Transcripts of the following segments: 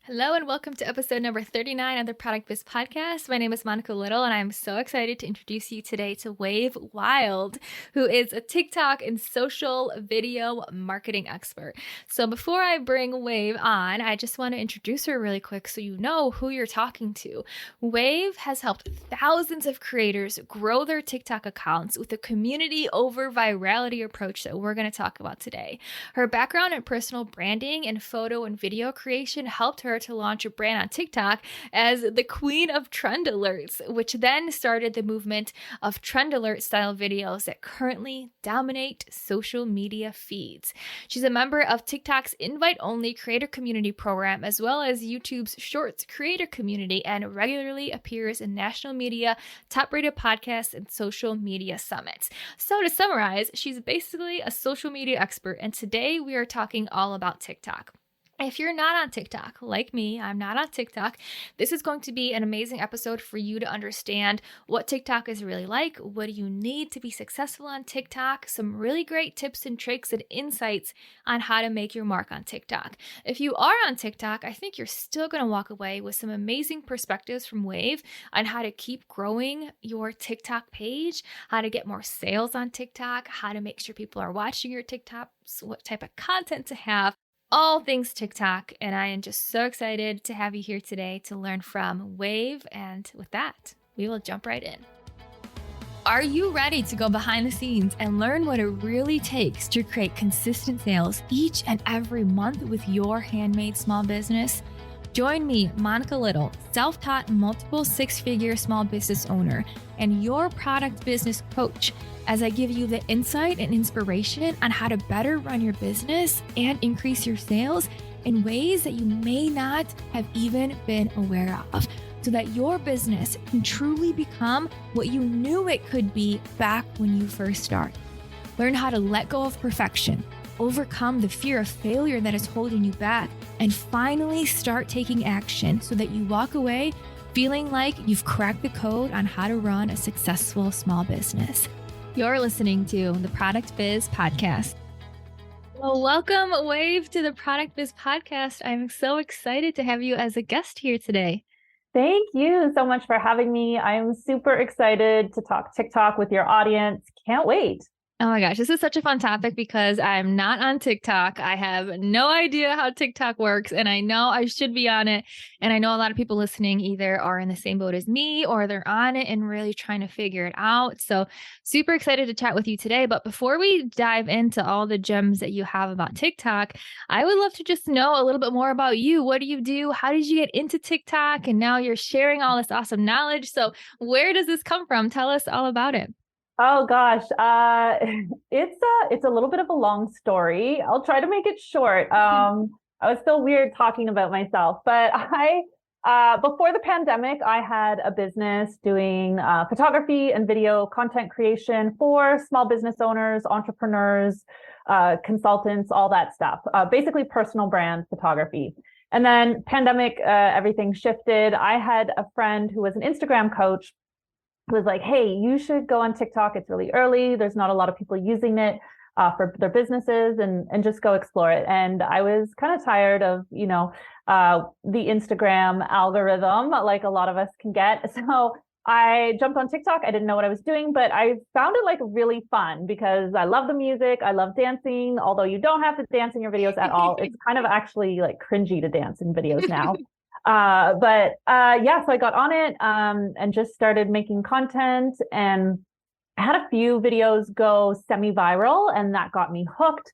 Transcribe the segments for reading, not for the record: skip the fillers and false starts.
Hello and welcome to episode number 39 of the Product Biz Podcast. My name is Monica Little and I'm so excited to introduce you today to Wave Wyld, who is a TikTok and social video marketing expert. So before I bring Wave on, I just want to introduce her really quick so you know who you're talking to. Wave has helped thousands of creators grow their TikTok accounts with a community over virality approach that we're going to talk about today. Her background in personal branding and photo and video creation helped her to launch a brand on TikTok as the queen of trend alerts, which then started the movement of trend alert style videos that currently dominate social media feeds. She's a member of TikTok's invite-only creator community program, as well as YouTube's Shorts creator community, and regularly appears in national media, top-rated podcasts, and social media summits. So to summarize, she's basically a social media expert, and today we are talking all about TikTok. If you're not on TikTok, like me, I'm not on TikTok, this is going to be an amazing episode for you to understand what TikTok is really like, what do you need to be successful on TikTok, some really great tips and tricks and insights on how to make your mark on TikTok. If you are on TikTok, I think you're still going to walk away with some amazing perspectives from Wave on how to keep growing your TikTok page, how to get more sales on TikTok, how to make sure people are watching your TikToks, what type of content to have. All things TikTok, and I am just so excited to have you here today to learn from Wave, and with that, we will jump right in. Are you ready to go behind the scenes and learn what it really takes to create consistent sales each and every month with your handmade small business? Join me, Monica Little, self-taught multiple six-figure small business owner and your product business coach, as I give you the insight and inspiration on how to better run your business and increase your sales in ways that you may not have even been aware of, so that your business can truly become what you knew it could be back when you first started. Learn how to let go of perfection, overcome the fear of failure that is holding you back, and finally start taking action so that you walk away feeling like you've cracked the code on how to run a successful small business. You're listening to the Product Biz Podcast. Well, welcome, Wave, to the Product Biz Podcast. I'm so excited to have you as a guest here today. Thank you so much for having me. I'm super excited to talk TikTok with your audience. Can't wait. Oh my gosh, this is such a fun topic because I'm not on TikTok. I have no idea how TikTok works, and I know I should be on it. And I know a lot of people listening either are in the same boat as me or they're on it and really trying to figure it out. So super excited to chat with you today. But before we dive into all the gems that you have about TikTok, I would love to just know a little bit more about you. What do you do? How did you get into TikTok? And now you're sharing all this awesome knowledge. So where does this come from? Tell us all about it. Oh gosh, it's a little bit of a long story. I'll try to make it short. I was still weird talking about myself, but before the pandemic, I had a business doing photography and video content creation for small business owners, entrepreneurs, consultants, all that stuff. Basically personal brand photography. And then pandemic, everything shifted. I had a friend who was an Instagram coach, was like, hey, you should go on TikTok. It's really early. There's not a lot of people using it for their businesses, and just go explore it. And I was kind of tired of, the Instagram algorithm, like a lot of us can get. So I jumped on TikTok. I didn't know what I was doing, but I found it like really fun because I love the music. I love dancing, although you don't have to dance in your videos at all. It's kind of actually like cringy to dance in videos now. So I got on it and just started making content, and I had a few videos go semi-viral, and that got me hooked.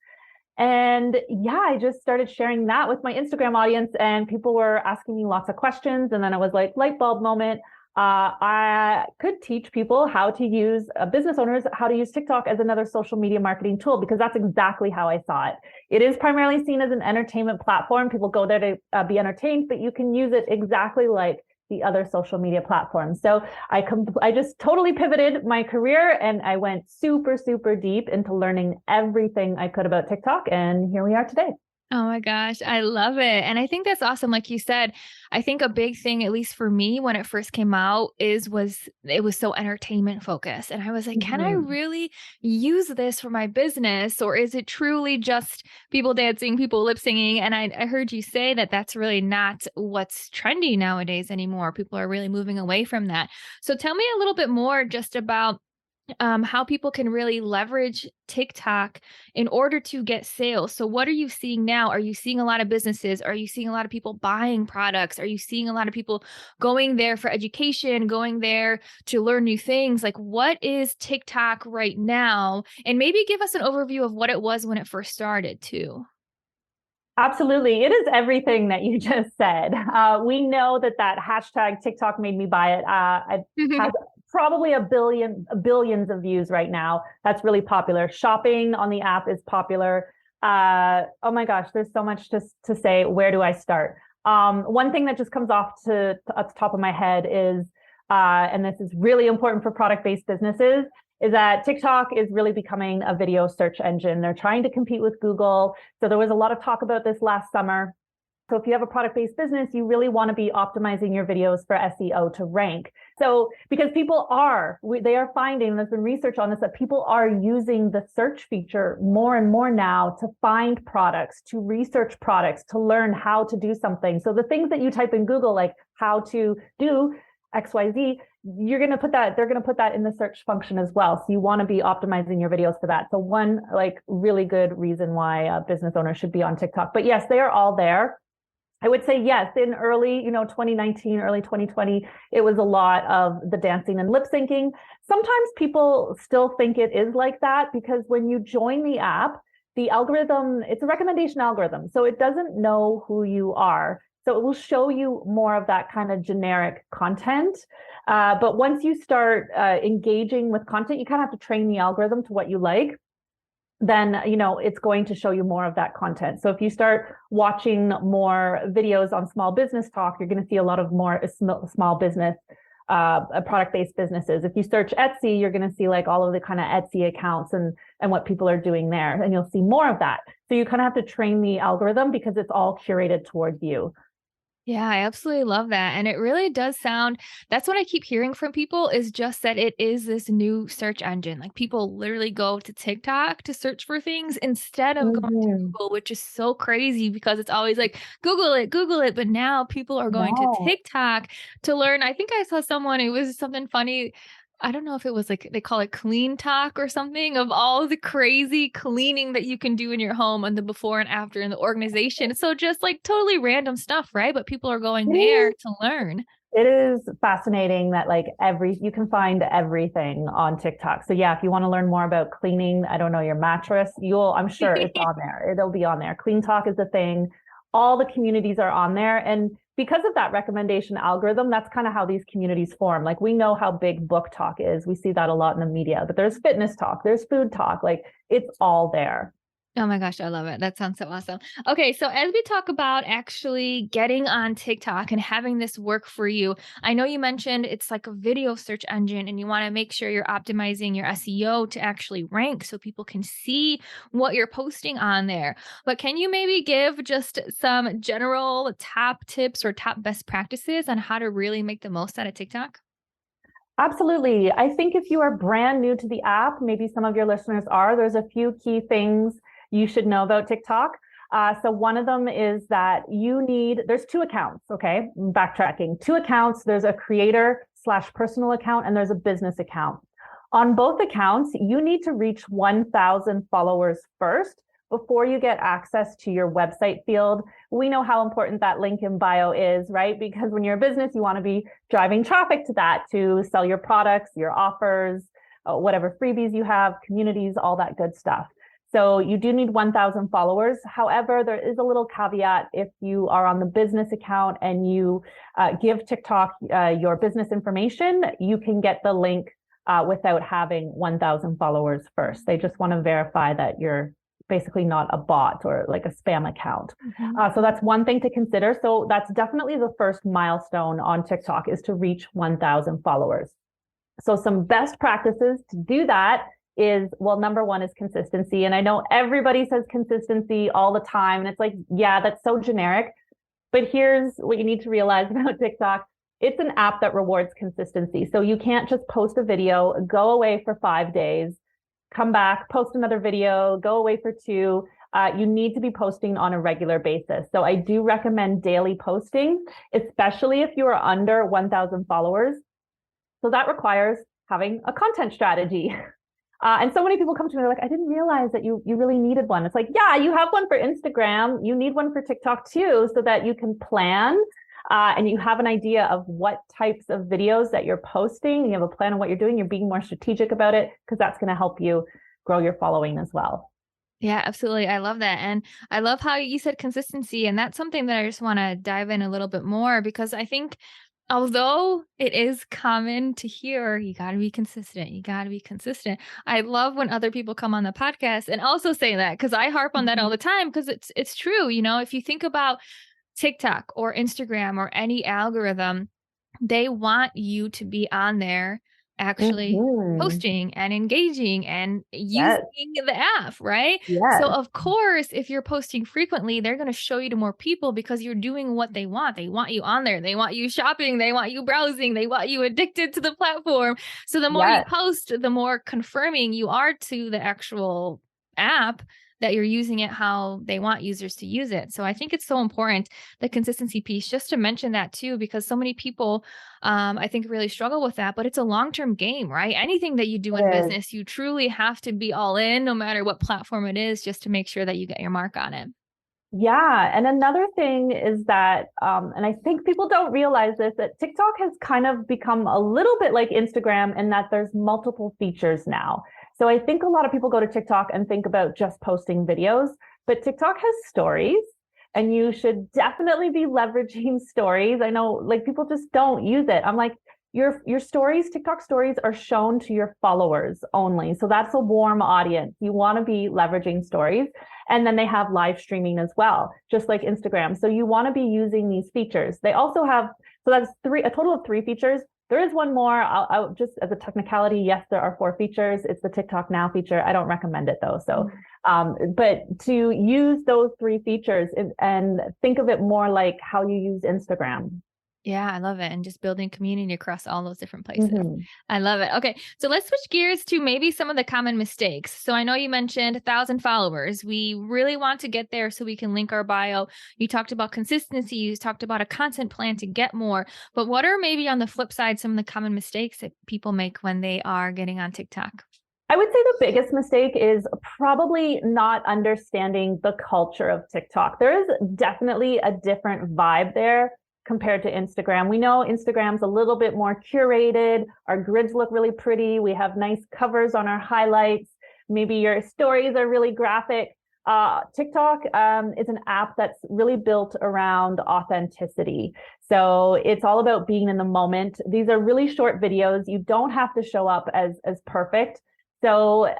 And I just started sharing that with my Instagram audience, and people were asking me lots of questions. And then it was like light bulb moment. I could teach people how to use business owners, how to use TikTok as another social media marketing tool, because that's exactly how I saw it. It is primarily seen as an entertainment platform. People go there to be entertained, but you can use it exactly like the other social media platforms. So I just totally pivoted my career, and I went super, super deep into learning everything I could about TikTok. And here we are today. Oh my gosh, I love it. And I think that's awesome. Like you said, I think a big thing, at least for me, when it first came out, was it was so entertainment focused. And I was like, can I Mhm. really use this for my business? Or is it truly just people dancing, people lip singing? And I heard you say that that's really not what's trendy nowadays anymore. People are really moving away from that. So tell me a little bit more just about how people can really leverage TikTok in order to get sales. So, what are you seeing now? Are you seeing a lot of businesses? Are you seeing a lot of people buying products? Are you seeing a lot of people going there for education, going there to learn new things? Like, what is TikTok right now? And maybe give us an overview of what it was when it first started, too. Absolutely. It is everything that you just said. We know that that hashtag TikTok made me buy it. It has probably billions of views right now. That's really popular. Shopping on the app is popular. Oh my gosh, there's so much to say. Where do I start? One thing that just comes off to at the top of my head is, and this is really important for product-based businesses, is that TikTok is really becoming a video search engine. They're trying to compete with Google. So there was a lot of talk about this last summer. So if you have a product-based business, you really want to be optimizing your videos for SEO to rank. So because they are finding, there's been research on this, that people are using the search feature more and more now to find products, to research products, to learn how to do something. So the things that you type in Google, like how to do XYZ, they're going to put that in the search function as well. So you want to be optimizing your videos for that. So one like really good reason why a business owner should be on TikTok. But yes, they are all there. I would say yes, in early, 2019, early 2020, it was a lot of the dancing and lip syncing. Sometimes people still think it is like that because when you join the app, the algorithm, it's a recommendation algorithm. So it doesn't know who you are. So it will show you more of that kind of generic content. But once you start engaging with content, you kind of have to train the algorithm to what you like. Then it's going to show you more of that content. So if you start watching more videos on small business talk, you're going to see a lot of more small business product-based businesses. If you search Etsy, you're going to see like all of the kind of Etsy accounts and what people are doing there, and you'll see more of that. So you kind of have to train the algorithm because it's all curated towards you. Yeah, I absolutely love that. And it really does sound that's what I keep hearing from people is just that it is this new search engine. Like people literally go to TikTok to search for things instead of going to Mm-hmm. Google, which is so crazy because it's always like Google it. But now people are going to No. TikTok to learn. I think I saw someone, it was something funny. I don't know if it was like they call it clean talk or something of all the crazy cleaning that you can do in your home and the before and after in the organization. So just like totally random stuff, right? But people are going It there is. to learn. It is fascinating that like you can find everything on TikTok. So yeah, if you want to learn more about cleaning, I don't know, your mattress, I'm sure it's on there. It'll be on there. Clean Talk is the thing. All the communities are on there. And because of that recommendation algorithm, that's kind of how these communities form. Like we know how big book talk is. We see that a lot in the media, but there's fitness talk, there's food talk, like it's all there. Oh my gosh, I love it. That sounds so awesome. Okay, so as we talk about actually getting on TikTok and having this work for you, I know you mentioned it's like a video search engine and you want to make sure you're optimizing your SEO to actually rank so people can see what you're posting on there. But can you maybe give just some general top tips or top best practices on how to really make the most out of TikTok? Absolutely. I think if you are brand new to the app, maybe some of your listeners are, there's a few key things you should know about TikTok. So one of them is that there's two accounts, okay? Backtracking, two accounts. There's a creator/personal account and there's a business account. On both accounts, you need to reach 1,000 followers first before you get access to your website field. We know how important that link in bio is, right? Because when you're a business, you want to be driving traffic to that to sell your products, your offers, whatever freebies you have, communities, all that good stuff. So you do need 1,000 followers. However, there is a little caveat. If you are on the business account and you give TikTok your business information, you can get the link without having 1,000 followers first. They just want to verify that you're basically not a bot or like a spam account. Mhm. So that's one thing to consider. So that's definitely the first milestone on TikTok is to reach 1,000 followers. So some best practices to do that is, well, number one is consistency. And I know everybody says consistency all the time. And it's like, yeah, that's so generic. But here's what you need to realize about TikTok. It's an app that rewards consistency. So you can't just post a video, go away for 5 days, come back, post another video, go away for two. You need to be posting on a regular basis. So I do recommend daily posting, especially if you are under 1,000 followers. So that requires having a content strategy. And so many people come to me, like, I didn't realize that you really needed one. It's like, yeah, you have one for Instagram. You need one for TikTok too, so that you can plan and you have an idea of what types of videos that you're posting. You have a plan on what you're doing. You're being more strategic about it, because that's going to help you grow your following as well. Yeah, absolutely. I love that. And I love how you said consistency. And that's something that I just want to dive in a little bit more, because I think although it is common to hear, you got to be consistent, you got to be consistent. I love when other people come on the podcast and also say that, because I harp on that all Mhm. the time, because it's true. You know, if you think about TikTok or Instagram or any algorithm, they want you to be on there actually Mhm. posting and engaging and using Yes, the app, right? So yes, of course, if you're posting frequently, they're going to show you to more people because you're doing what they want. They want you on there. They want you shopping. They want you browsing. They want you addicted to the platform. So the more you yes. post, the more confirming you are to the actual app that you're using it how they want users to use it. So I think it's so important, the consistency piece, just to mention that too, because so many people I think really struggle with that, but it's a long-term game, right? Anything that you do in It is. business, you truly have to be all in no matter what platform it is, just to make sure that you get your mark on it. Yeah. And another thing is that, and I think people don't realize this, that TikTok has kind of become a little bit like Instagram in that there's multiple features now. So I think a lot of people go to TikTok and think about just posting videos, but TikTok has stories. And you should definitely be leveraging stories. I know, like, people just don't use it. I'm like, your stories, TikTok stories, are shown to your followers only. So that's a warm audience. You want to be leveraging stories. And then they have live streaming as well, just like Instagram. So you want to be using these features. They also have, so that's a total of three features. There is one more. I'll just, as a technicality, yes, there are four features. It's the TikTok Now feature. I don't recommend it though. So, but to use those three features and think of it more like how you use Instagram. Yeah, I love it. And just building community across all those different places. Mhm. I love it. Okay. So let's switch gears to maybe some of the common mistakes. So I know you mentioned 1,000 followers. We really want to get there so we can link our bio. You talked about consistency. You talked about a content plan to get more. But what are maybe on the flip side some of the common mistakes that people make when they are getting on TikTok? I would say the biggest mistake is probably not understanding the culture of TikTok. There is definitely a different vibe there compared to Instagram. We know Instagram's a little bit more curated. Our grids look really pretty. We have nice covers on our highlights. Maybe your stories are really graphic. TikTok is an app that's really built around authenticity. So it's all about being in the moment. These are really short videos. You don't have to show up as perfect. So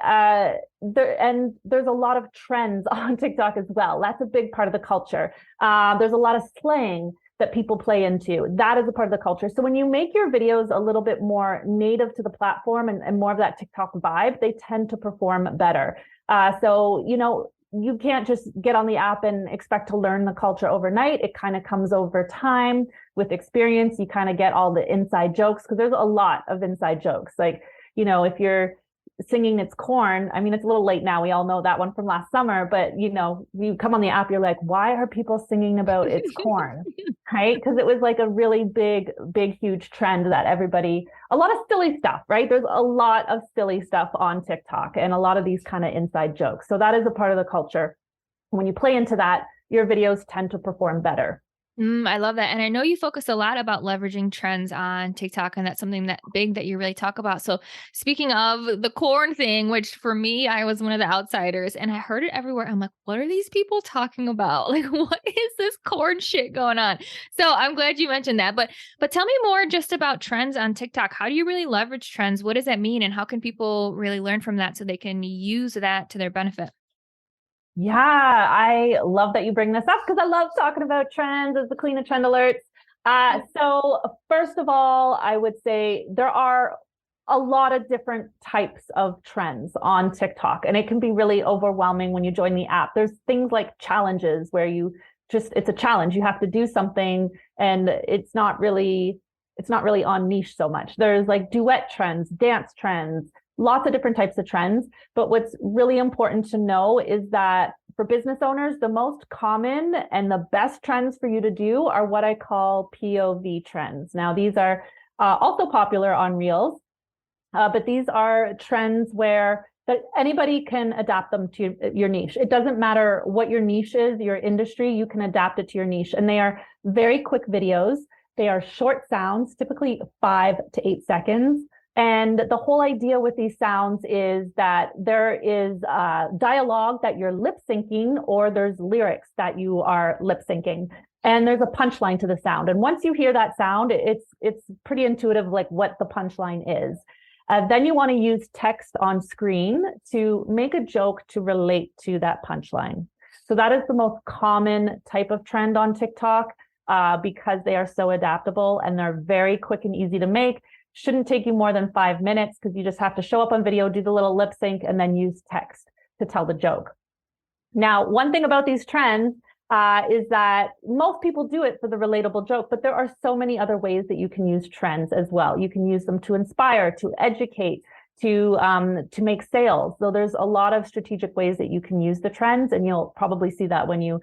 there's a lot of trends on TikTok as well. That's a big part of the culture. There's a lot of slang that people play into. That is a part of the culture. So when you make your videos a little bit more native to the platform and more of that TikTok vibe, they tend to perform better. So, you know, you can't just get on the app and expect to learn the culture overnight. It kind of comes over time with experience. You kind of get all the inside jokes, because there's a lot of inside jokes. Like, you know, if you're singing It's Corn, I mean, it's a little late now. We all know that one from last summer, but you know, you come on the app, you're like, why are people singing about It's Corn? Right? Because it was like a really big, huge trend that everybody, a lot of silly stuff, right? There's a lot of silly stuff on TikTok and a lot of these kind of inside jokes. So that is a part of the culture. When you play into that, your videos tend to perform better. I love that. And I know you focus a lot about leveraging trends on TikTok, and that's something that big that you really talk about. So speaking of the corn thing, which for me, I was one of the outsiders and I heard it everywhere. I'm like, what are these people talking about? Like, what is this corn shit going on? So I'm glad you mentioned that. But tell me more just about trends on TikTok. How do you really leverage trends? What does that mean? And how can people really learn from that so they can use that to their benefit? Yeah, I love that you bring this up, because I love talking about trends as the queen of trend alerts. So first of all, I would say there are a lot of different types of trends on TikTok, and it can be really overwhelming when you join the app. There's things like challenges where it's a challenge. You have to do something, and it's not really on niche so much. There's like duet trends, dance trends, lots of different types of trends. But what's really important to know is that for business owners, the most common and the best trends for you to do are what I call POV trends. Now, these are also popular on Reels, but these are trends where that anybody can adapt them to your niche. It doesn't matter what your niche is, your industry, you can adapt it to your niche. And they are very quick videos. They are short sounds, typically 5 to 8 seconds. And the whole idea with these sounds is that there is dialogue that you're lip syncing, or there's lyrics that you are lip syncing. And there's a punchline to the sound. And once you hear that sound, it's pretty intuitive, like what the punchline is. Then you want to use text on screen to make a joke to relate to that punchline. So that is the most common type of trend on TikTok. Because they are so adaptable and they're very quick and easy to make. Shouldn't take you more than 5 minutes, because you just have to show up on video, do the little lip sync, and then use text to tell the joke. Now, one thing about these trends is that most people do it for the relatable joke, but there are so many other ways that you can use trends as well. You can use them to inspire, to educate, to make sales. So there's a lot of strategic ways that you can use the trends, and you'll probably see that when you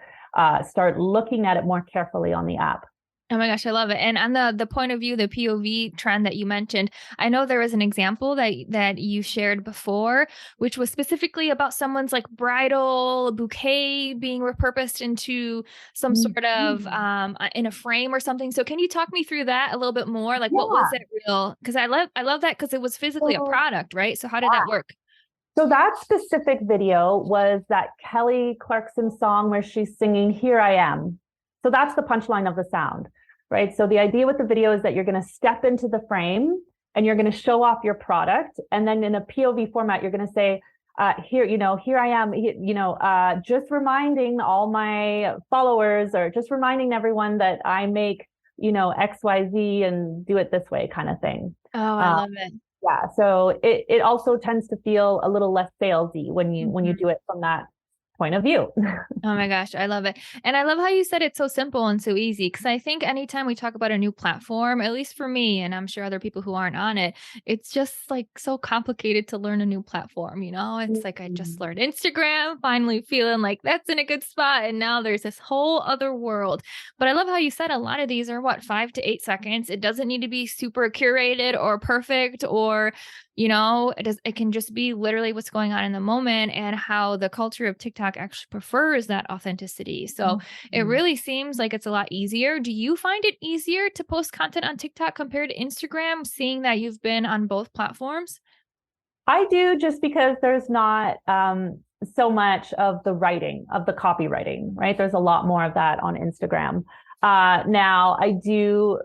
start looking at it more carefully on the app. Oh my gosh, I love it. And on the point of view, the POV trend that you mentioned, I know there was an example that you shared before, which was specifically about someone's like bridal bouquet being repurposed into some sort of in a frame or something. So can you talk me through that a little bit more? Like, what was that real? Because I love that, because it was physically a product, right? So how did that work? So that specific video was that Kelly Clarkson song where she's singing "Here I Am." So that's the punchline of the sound, right? So the idea with the video is that you're going to step into the frame and you're going to show off your product. And then in a POV format, you're going to say, here I am, just reminding all my followers, or just reminding everyone that I make, XYZ and do it this way, kind of thing. Oh, I love it. Yeah, so it also tends to feel a little less salesy when you do it from that point of view. Oh my gosh, I love it. And I love how you said it's so simple and so easy, because I think anytime we talk about a new platform, at least for me, and I'm sure other people who aren't on it, it's just like so complicated to learn a new platform. It's like I just learned Instagram, finally feeling like that's in a good spot. And now there's this whole other world. But I love how you said a lot of these are 5 to 8 seconds. It doesn't need to be super curated or perfect, or it can just be literally what's going on in the moment, and how the culture of TikTok actually prefers that authenticity. So it really seems like it's a lot easier. Do you find it easier to post content on TikTok compared to Instagram, seeing that you've been on both platforms? I do, just because there's not so much of the writing, of the copywriting, right? There's a lot more of that on Instagram. Now, I do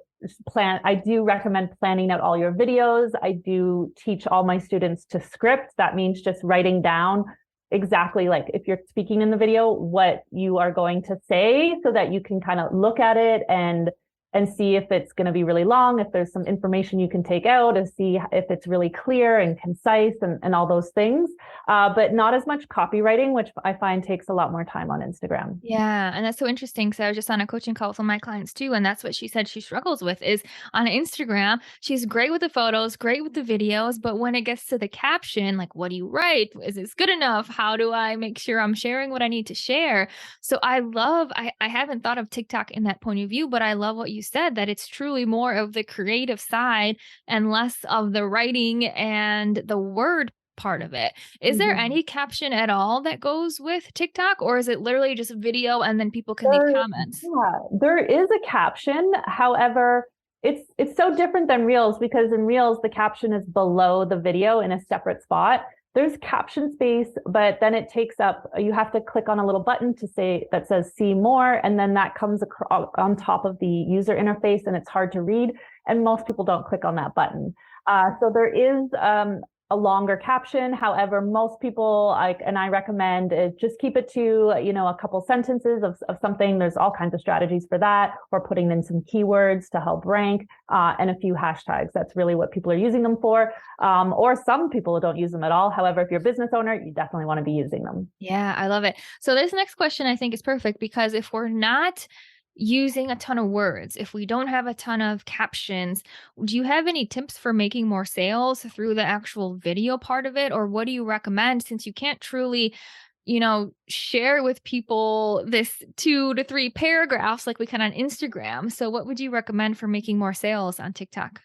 recommend planning out all your videos. I do teach all my students to script. That means just writing down exactly, like if you're speaking in the video, what you are going to say, so that you can kind of look at it and see if it's going to be really long, if there's some information you can take out, and see if it's really clear and concise and all those things. But not as much copywriting, which I find takes a lot more time on Instagram. Yeah. And that's so interesting, because I was just on a coaching call with one of my clients too. And that's what she said she struggles with is on Instagram. She's great with the photos, great with the videos. But when it gets to the caption, like, what do you write? Is this good enough? How do I make sure I'm sharing what I need to share? So I haven't thought of TikTok in that point of view, but I love what you said, that it's truly more of the creative side and less of the writing and the word part of it. Is there any caption at all that goes with TikTok, or is it literally just video and then people can leave comments? Yeah, there is a caption. However, it's so different than Reels, because in Reels, the caption is below the video in a separate spot. There's caption space, but then it takes up, you have to click on a little button that says see more. And then that comes on top of the user interface, and it's hard to read. And most people don't click on that button. So there is a longer caption. However, most people I recommend is just keep it to, a couple sentences of something. There's all kinds of strategies for that, or putting in some keywords to help rank, and a few hashtags. That's really what people are using them for. Or some people don't use them at all. However, if you're a business owner, you definitely want to be using them. Yeah, I love it. So this next question I think is perfect because if we're not using a ton of words, if we don't have a ton of captions, do you have any tips for making more sales through the actual video part of it? Or what do you recommend since you can't truly, share with people this 2 to 3 paragraphs like we can on Instagram? So what would you recommend for making more sales on TikTok?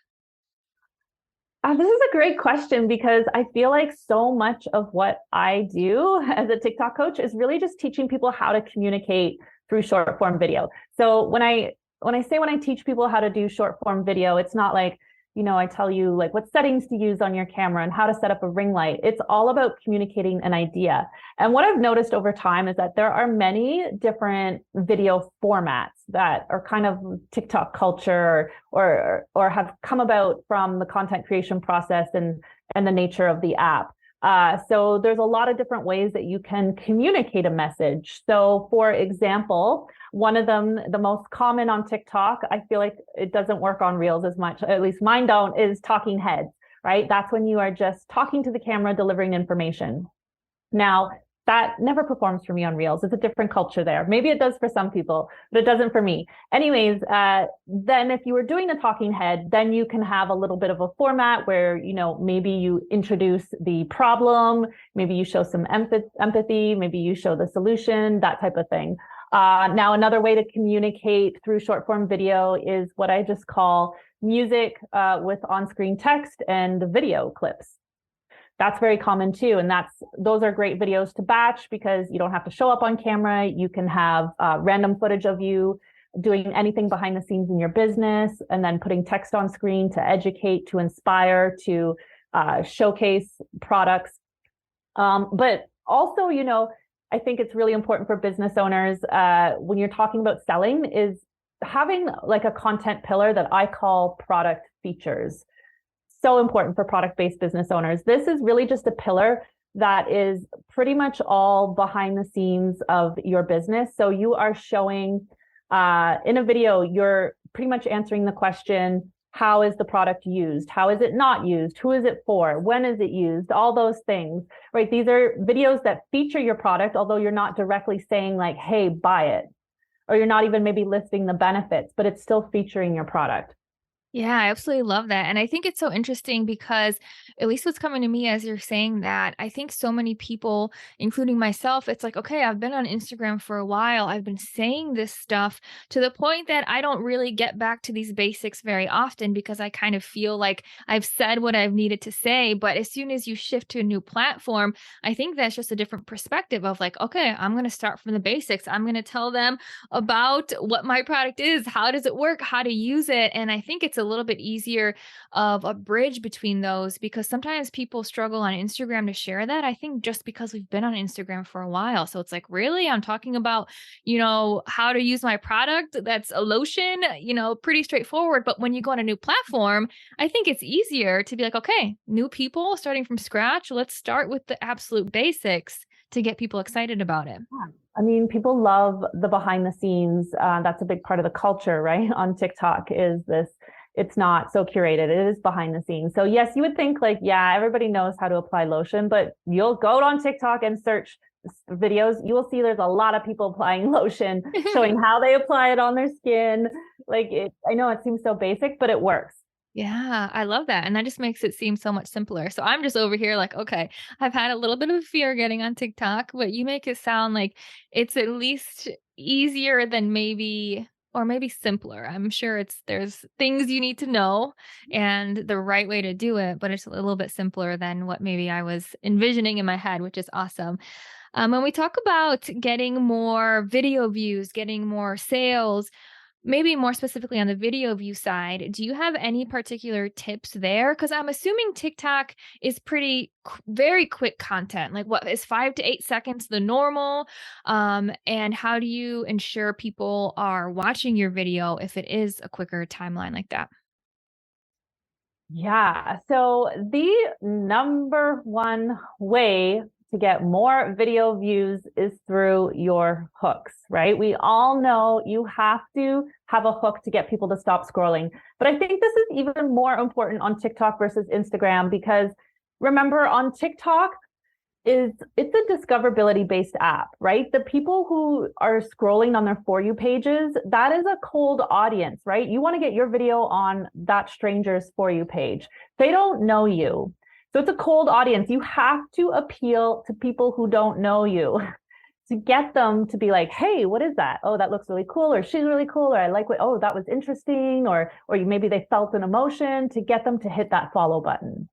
This is a great question because I feel like so much of what I do as a TikTok coach is really just teaching people how to communicate through short form video. So when I teach people how to do short form video, it's not like, I tell you like what settings to use on your camera and how to set up a ring light. It's all about communicating an idea. And what I've noticed over time is that there are many different video formats that are kind of TikTok culture or have come about from the content creation process and the nature of the app. So there's a lot of different ways that you can communicate a message. So for example, one of them, the most common on TikTok, I feel like it doesn't work on Reels as much, at least mine don't, is talking heads, right? That's when you are just talking to the camera, delivering information. Now, that never performs for me on Reels. It's a different culture there. Maybe it does for some people, but it doesn't for me. Anyways, then if you were doing a talking head, then you can have a little bit of a format where, maybe you introduce the problem, maybe you show some empathy, maybe you show the solution, that type of thing. Now, another way to communicate through short form video is what I just call music with on-screen text and video clips. That's very common too. And those are great videos to batch because you don't have to show up on camera. You can have random footage of you doing anything behind the scenes in your business and then putting text on screen to educate, to inspire, to showcase products. But also, I think it's really important for business owners when you're talking about selling is having like a content pillar that I call product features. So important for product-based business owners. This is really just a pillar that is pretty much all behind the scenes of your business. So you are showing in a video, you're pretty much answering the question, how is the product used? How is it not used? Who is it for? When is it used? All those things, right? These are videos that feature your product, although you're not directly saying like, hey, buy it. Or you're not even maybe listing the benefits, but it's still featuring your product. Yeah, I absolutely love that. And I think it's so interesting because, at least what's coming to me as you're saying that, I think so many people, including myself, it's like, okay, I've been on Instagram for a while. I've been saying this stuff to the point that I don't really get back to these basics very often because I kind of feel like I've said what I've needed to say. But as soon as you shift to a new platform, I think that's just a different perspective of like, okay, I'm going to start from the basics. I'm going to tell them about what my product is, how does it work, how to use it. And I think it's a little bit easier of a bridge between those because sometimes people struggle on Instagram to share that. I think just because we've been on Instagram for a while. So it's like, really? I'm talking about, how to use my product. That's a lotion, pretty straightforward. But when you go on a new platform, I think it's easier to be like, okay, new people starting from scratch. Let's start with the absolute basics to get people excited about it. I mean, people love the behind the scenes. That's a big part of the culture, right? On TikTok is this, it's not so curated. It is behind the scenes. So yes, you would think like, yeah, everybody knows how to apply lotion, but you'll go on TikTok and search videos. You will see there's a lot of people applying lotion, showing how they apply it on their skin. I know it seems so basic, but it works. Yeah, I love that. And that just makes it seem so much simpler. So I'm just over here like, okay, I've had a little bit of fear getting on TikTok, but you make it sound like it's at least easier than maybe or maybe simpler. I'm sure there's things you need to know and the right way to do it, but it's a little bit simpler than what maybe I was envisioning in my head, which is awesome. When we talk about getting more video views, getting more sales, maybe more specifically on the video view side, do you have any particular tips there? Because I'm assuming TikTok is very quick content. Like, what is 5 to 8 seconds the normal? And how do you ensure people are watching your video if it is a quicker timeline like that? Yeah. So the number one way to get more video views is through your hooks, right? We all know you have to have a hook to get people to stop scrolling. But I think this is even more important on TikTok versus Instagram because remember on TikTok, it's a discoverability based app, right? The people who are scrolling on their For You pages, that is a cold audience, right? You want to get your video on that stranger's For You page. They don't know you. So it's a cold audience. You have to appeal to people who don't know you to get them to be like, hey, what is that? Oh, that looks really cool, or she's really cool, or I like what, oh, that was interesting, or maybe they felt an emotion to get them to hit that follow button.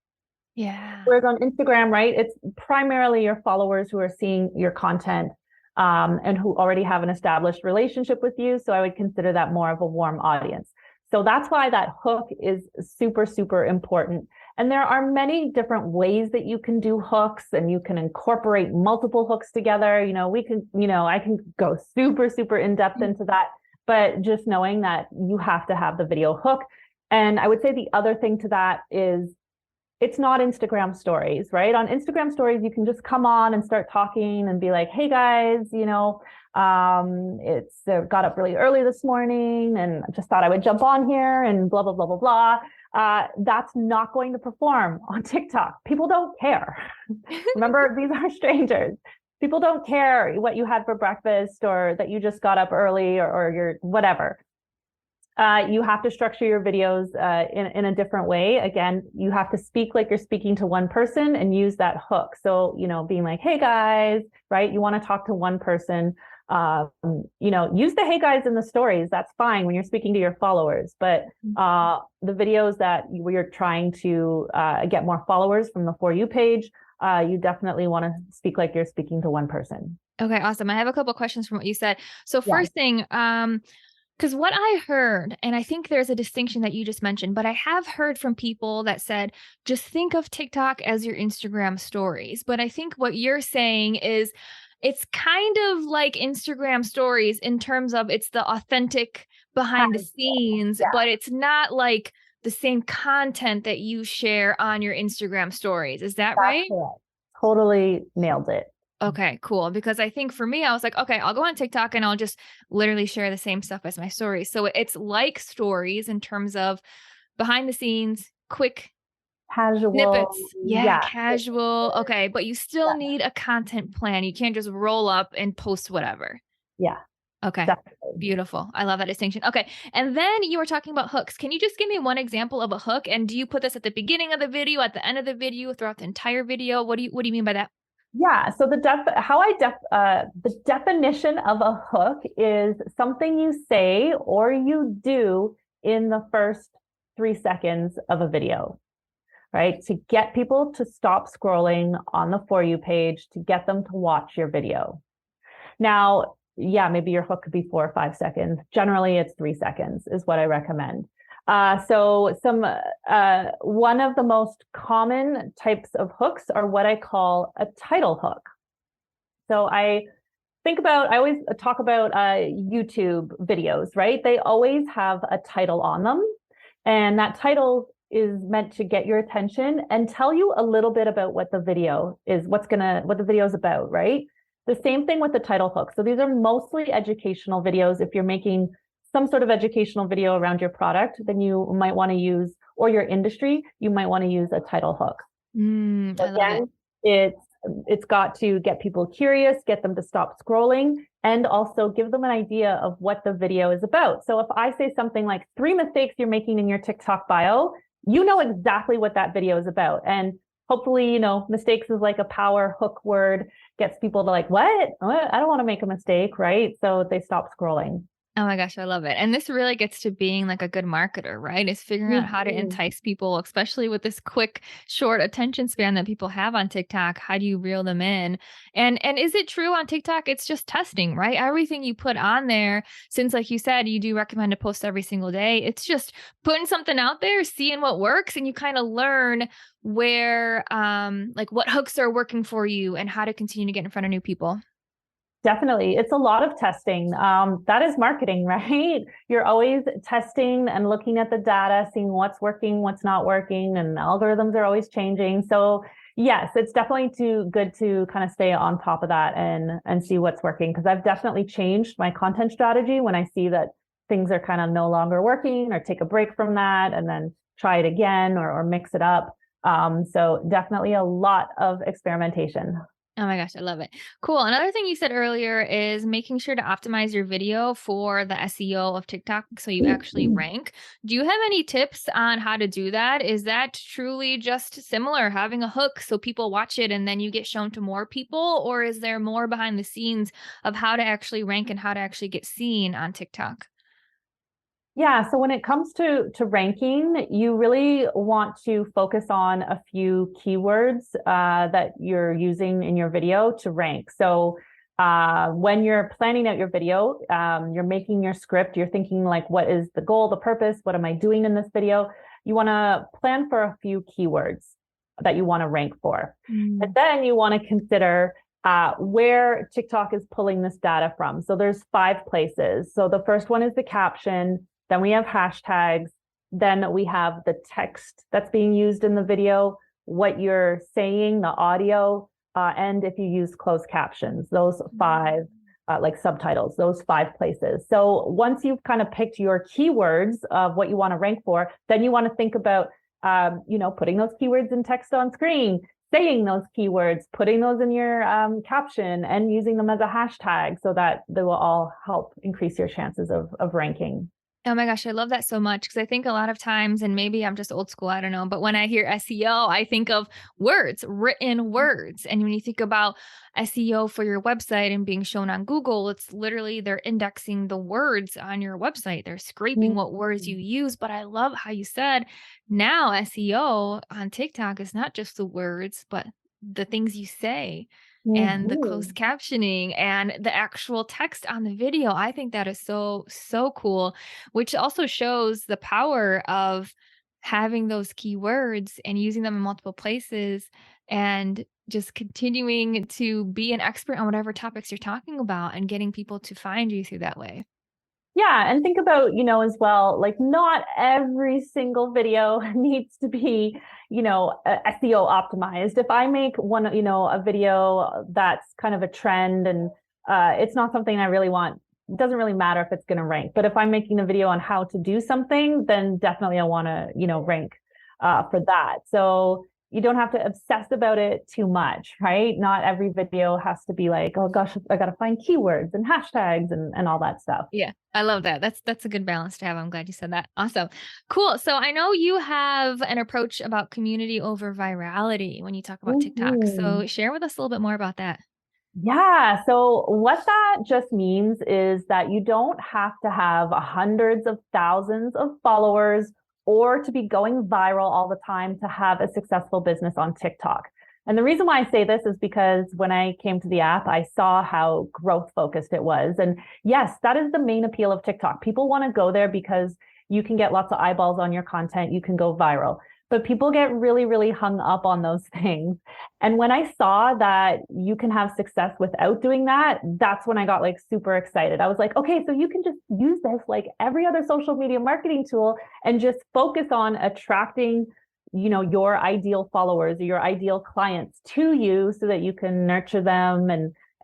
Yeah. Whereas on Instagram, right, it's primarily your followers who are seeing your content and who already have an established relationship with you. So I would consider that more of a warm audience. So that's why that hook is super, super important. And there are many different ways that you can do hooks and you can incorporate multiple hooks together. I can go super, super in depth into that, but just knowing that you have to have the video hook. And I would say the other thing to that is it's not Instagram stories, right? On Instagram stories, you can just come on and start talking and be like, hey guys, it's got up really early this morning and just thought I would jump on here and blah, blah, blah, blah, blah. That's not going to perform on TikTok. People don't care. Remember, these are strangers. People don't care what you had for breakfast or that you just got up early or you're whatever. You have to structure your videos in a different way. Again, you have to speak like you're speaking to one person and use that hook. So, being like, hey guys, right? You want to talk to one person. Use the hey guys in the stories. That's fine when you're speaking to your followers. But the videos that you're trying to get more followers from the For You page, you definitely want to speak like you're speaking to one person. Okay, awesome. I have a couple questions from what you said. So Yeah. first thing, because what I heard, and I think there's a distinction that you just mentioned, but I have heard from people that said, just think of TikTok as your Instagram stories. But I think what you're saying is it's kind of like Instagram stories in terms of it's the authentic behind the scenes, Yeah. but it's not like the same content that you share on your Instagram stories. Is that right? That's it. Totally nailed it. Okay, cool. Because I think for me, I was like, okay, I'll go on TikTok and I'll just literally share the same stuff as my stories. So it's like stories in terms of behind the scenes, quick Casual. snippets. Yeah, Yeah. casual. Okay, but you still Yeah. need a content plan. You can't just roll up and post whatever. Yeah. Okay, Definitely. beautiful. I love that distinction. Okay, and then you were talking about hooks. Can you just give me one example of a hook? And do you put this at the beginning of the video, at the end of the video, throughout the entire video? What do you mean by that? Yeah. So the definition of a hook is something you say or you do in the first 3 seconds of a video, right? To get people to stop scrolling on the For You page, to get them to watch your video. Now, yeah, maybe your hook could be 4 or 5 seconds. Generally, it's 3 seconds is what I recommend. One of the most common types of hooks are what I call a title hook. So I always talk about YouTube videos, right? They always have a title on them. And that title is meant to get your attention and tell you a little bit about what the video is, what the video is about, right? The same thing with the title hook. So these are mostly educational videos. If you're making some sort of educational video around your product, then you might want to use, or your industry, you might want to use a title hook. I love it. It's got to get people curious, get them to stop scrolling, and also give them an idea of what the video is about. So if I say something like 3 mistakes you're making in your TikTok bio, you know exactly what that video is about. And hopefully, mistakes is like a power hook word, gets people to like, what? I don't want to make a mistake, right? So they stop scrolling. Oh my gosh, I love it. And this really gets to being like a good marketer, right? Is figuring out how to entice people, especially with this quick, short attention span that people have on TikTok. How do you reel them in? And is it true on TikTok? It's just testing, right? Everything you put on there, since like you said, you do recommend to post every single day. It's just putting something out there, seeing what works, and you kind of learn where like what hooks are working for you and how to continue to get in front of new people. Definitely. It's a lot of testing. That is marketing, right? You're always testing and looking at the data, seeing what's working, what's not working, and algorithms are always changing. So yes, it's definitely good to kind of stay on top of that and see what's working. Because I've definitely changed my content strategy when I see that things are kind of no longer working, or take a break from that and then try it again, or mix it up. So definitely a lot of experimentation. Oh my gosh, I love it. Cool. Another thing you said earlier is making sure to optimize your video for the SEO of TikTok so you actually rank. Do you have any tips on how to do that? Is that truly just similar, having a hook so people watch it and then you get shown to more people? Or is there more behind the scenes of how to actually rank and how to actually get seen on TikTok? Yeah, so when it comes to ranking, you really want to focus on a few keywords that you're using in your video to rank. So when you're planning out your video, you're making your script, you're thinking like, what is the goal, the purpose? What am I doing in this video? You want to plan for a few keywords that you want to rank for. And Mm. then you want to consider where TikTok is pulling this data from. So there's 5 places. So the first one is the caption. Then we have hashtags. Then we have the text that's being used in the video, what you're saying, the audio, and if you use closed captions, those 5, like subtitles, those 5 places. So once you've kind of picked your keywords of what you want to rank for, then you want to think about, putting those keywords in text on screen, saying those keywords, putting those in your caption, and using them as a hashtag so that they will all help increase your chances of ranking. Oh my gosh, I love that so much because I think a lot of times, and maybe I'm just old school, I don't know, but when I hear SEO, I think of words, written words. And when you think about SEO for your website and being shown on Google, it's literally they're indexing the words on your website. They're scraping what words you use. But I love how you said now SEO on TikTok is not just the words, but the things you say and the closed Mhm. captioning and the actual text on the video. I think that is so, so cool, which also shows the power of having those keywords and using them in multiple places and just continuing to be an expert on whatever topics you're talking about and getting people to find you through that way. Yeah, and think about, as well, like not every single video needs to be, SEO optimized. If I make one, a video that's kind of a trend and it's not something I really want, it doesn't really matter if it's going to rank. But if I'm making a video on how to do something, then definitely I want to, rank for that. So you don't have to obsess about it too much, right? Not every video has to be like, oh gosh, I got to find keywords and hashtags and all that stuff. Yeah, I love that. That's a good balance to have. I'm glad you said that. Awesome. Cool. So I know you have an approach about community over virality when you talk about TikTok. Mhm. So share with us a little bit more about that. Yeah. So what that just means is that you don't have to have hundreds of thousands of followers or to be going viral all the time to have a successful business on TikTok. And the reason why I say this is because when I came to the app, I saw how growth focused it was. And yes, that is the main appeal of TikTok. People want to go there because you can get lots of eyeballs on your content, you can go viral. But people get really, really hung up on those things. And when I saw that you can have success without doing that, that's when I got like super excited. I was like, okay, so you can just use this like every other social media marketing tool and just focus on attracting, your ideal followers or your ideal clients to you so that you can nurture them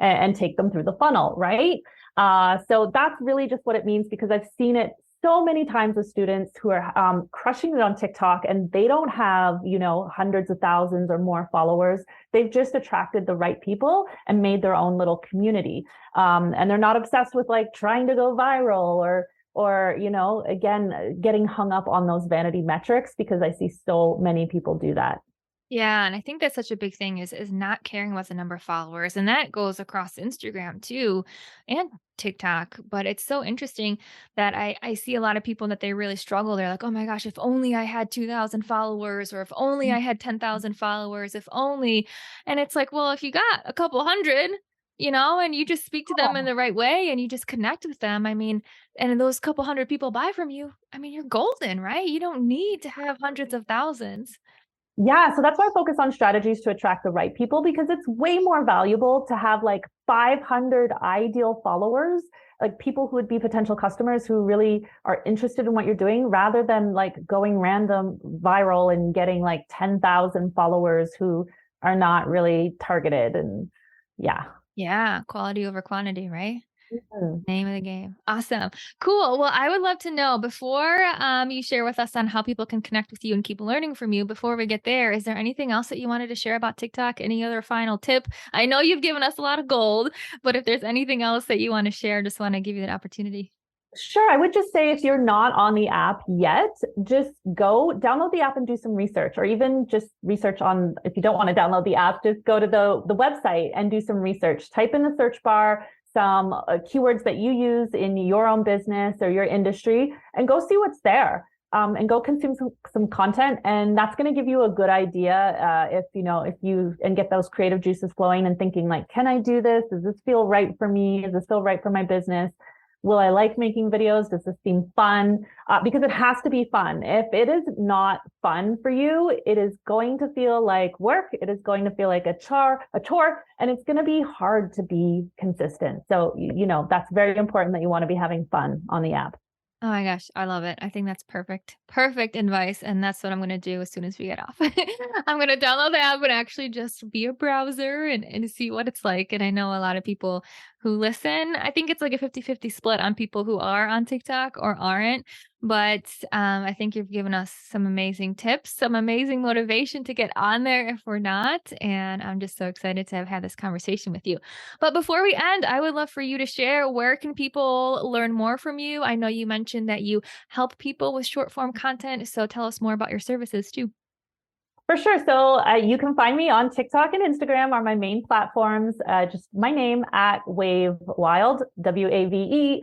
and take them through the funnel, right? So that's really just what it means because I've seen it so many times with students who are crushing it on TikTok and they don't have, hundreds of thousands or more followers. They've just attracted the right people and made their own little community. And they're not obsessed with like trying to go viral or, again, getting hung up on those vanity metrics because I see so many people do that. Yeah, and I think that's such a big thing is not caring about the number of followers, and that goes across Instagram too, and TikTok. But it's so interesting that I see a lot of people that they really struggle. They're like, oh my gosh, if only I had 2,000 followers, or if only I had 10,000 followers, if only. And it's like, well, if you got a couple hundred, and you just speak to them in the right way, and you just connect with them. I mean, and those couple hundred people buy from you. I mean, you're golden, right? You don't need to have hundreds of thousands. Yeah, so that's why I focus on strategies to attract the right people because it's way more valuable to have like 500 ideal followers, like people who would be potential customers who really are interested in what you're doing rather than like going random viral and getting like 10,000 followers who are not really targeted. And yeah. Yeah, quality over quantity, right? Mhm. Name of the game. Awesome. Cool. Well, I would love to know before you share with us on how people can connect with you and keep learning from you, before we get there, is there anything else that you wanted to share about TikTok? Any other final tip? I know you've given us a lot of gold, but if there's anything else that you want to share, just want to give you that opportunity. Sure. I would just say if you're not on the app yet, just go download the app and do some research, or even just research on, if you don't want to download the app, just go to the website and do some research. Type in the search bar some keywords that you use in your own business or your industry and go see what's there. And go consume some content. And that's going to give you a good idea if, if you and get those creative juices flowing and thinking like, can I do this? Does this feel right for me? Does this feel right for my business? Will I like making videos? Does this seem fun? Because it has to be fun. If it is not fun for you, it is going to feel like work. It is going to feel like a chore, and it's going to be hard to be consistent. So, that's very important that you want to be having fun on the app. Oh my gosh, I love it. I think that's perfect. Perfect advice. And that's what I'm going to do as soon as we get off. I'm going to download the app and actually just be a browser and see what it's like. And I know a lot of people who listen, I think it's like a 50-50 split on people who are on TikTok or aren't. But I think you've given us some amazing tips, some amazing motivation to get on there if we're not. And I'm just so excited to have had this conversation with you. But before we end, I would love for you to share, where can people learn more from you? I know you mentioned that you help people with short form content. So tell us more about your services too. For sure. So you can find me on TikTok and Instagram are my main platforms. Just my name at Wave Wyld, WAVEWYLD.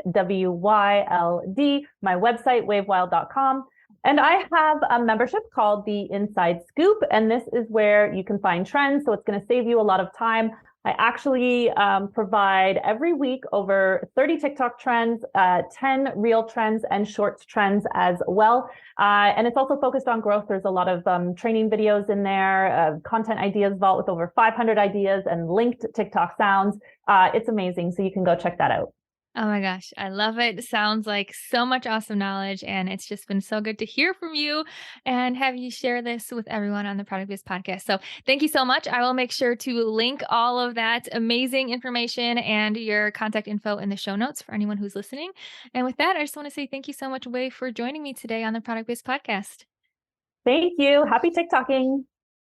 My website, wavewyld.com. And I have a membership called the Inside Scoop, and this is where you can find trends. So it's going to save you a lot of time. I actually provide every week over 30 TikTok trends, 10 real trends, and shorts trends as well. And it's also focused on growth. There's a lot of training videos in there, content ideas vault with over 500 ideas and linked TikTok sounds. It's amazing. So you can go check that out. Oh my gosh, I love it. Sounds like so much awesome knowledge. And it's just been so good to hear from you and have you share this with everyone on the Product Biz podcast. So thank you so much. I will make sure to link all of that amazing information and your contact info in the show notes for anyone who's listening. And with that, I just want to say thank you so much, Wei, for joining me today on the Product Biz podcast. Thank you. Happy TikToking.